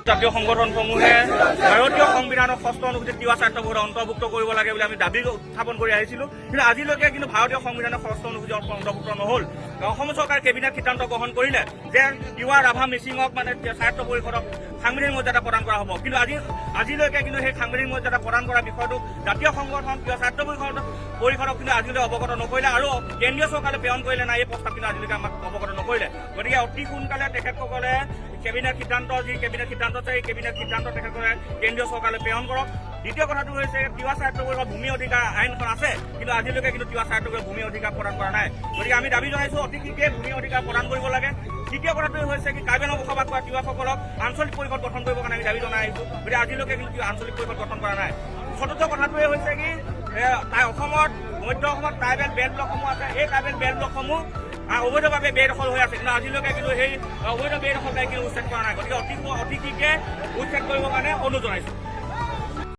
জাতীয় সংগঠনসমূহে ভাৰতীয় সংবিধানৰ ৬ষ্ঠ অনুসূচীত তিৱা স্বাৰ্থবোধ অন্তৰ্ভুক্ত কৰিব লাগে বুলি আমি দাবী উত্থাপন কৰি আহিছিলোঁ। কিন্তু আজিলৈকে কিন্তু ভাৰতীয় সংবিধানৰ ৬ষ্ঠ অনুসূচীত অন্তৰ্ভুক্ত নহ'ল। অসম চৰকাৰে কেবিনেট সিদ্ধান্ত গ্ৰহণ কৰিলে যে তিৱা ৰাভা মিচিঙক মানে স্বায়ত্ব পৰিষদক সাংবিধানিক মৰ্যাদা প্ৰদান কৰা হ'ব। কিন্তু আজিলৈকে কিন্তু সেই সাংবিধানিক মৰ্যাদা প্ৰদান কৰা বিষয়টো জাতীয় সংগঠন তিৱা স্বায়ত্ব পৰিষদক কিন্তু আজিলৈ অৱগত নকৰিলে আৰু কেন্দ্ৰীয় চৰকাৰে প্ৰেৰণ কৰিলে নাই এই প্ৰস্তাৱ কিন্তু আজিলৈকে আমাক অৱগত নকৰিলে। গতিকে অতি সোনকালে তেখেতসকলে কেবিনেট সিদ্ধান্ত সেই কেবিনেট তেখেতসকলে কেন্দ্ৰীয় চৰকাৰলৈ প্ৰেৰণ কৰক। দ্বিতীয় কথাটো হৈছে তিৱা স্বায়ত্ব পৰিষদ ভূমি অধিকাৰ আইনখন আছে, কিন্তু আজিলৈকে কিন্তু তিৱা স্বায়ত্ব পৰিষদ ভূমি অধিকাৰ প্ৰদান কৰা নাই। গতিকে আমি দাবী জনাইছোঁ অতি শীঘ্ৰে ভূমি অধিকাৰ প্ৰদান কৰিব লাগে। তৃতীয় কথাটো হৈছে কি ট্ৰাইবেলক বসবাস কৰা তিৱাসকলক আঞ্চলিক পৰিষদ গঠন কৰিবৰ কাৰণে আমি দাবী জনাই আহিছোঁ। গতিকে আজিলৈকে কিন্তু আঞ্চলিক পৰিষদ গঠন কৰা নাই। চতুৰ্থ কথাটোৱে হৈছে কি অসমত মধ্য অসমত ট্ৰাইবেল বেল্ট ব্লকসমূহ আছে, এই ট্ৰাইবেল বেল্ট ব্লকসমূহ অবৈধভাৱে বেদখল হৈ আছে, কিন্তু আজিলৈকে কিন্তু সেই অবৈধ বেদখলকাৰী কিন্তু উচ্ছেদ কৰা নাই। গতিকে অতি শীঘ্ৰে উচ্ছেদ কৰিবৰ কাৰণে অনুৰোধ জনাইছোঁ।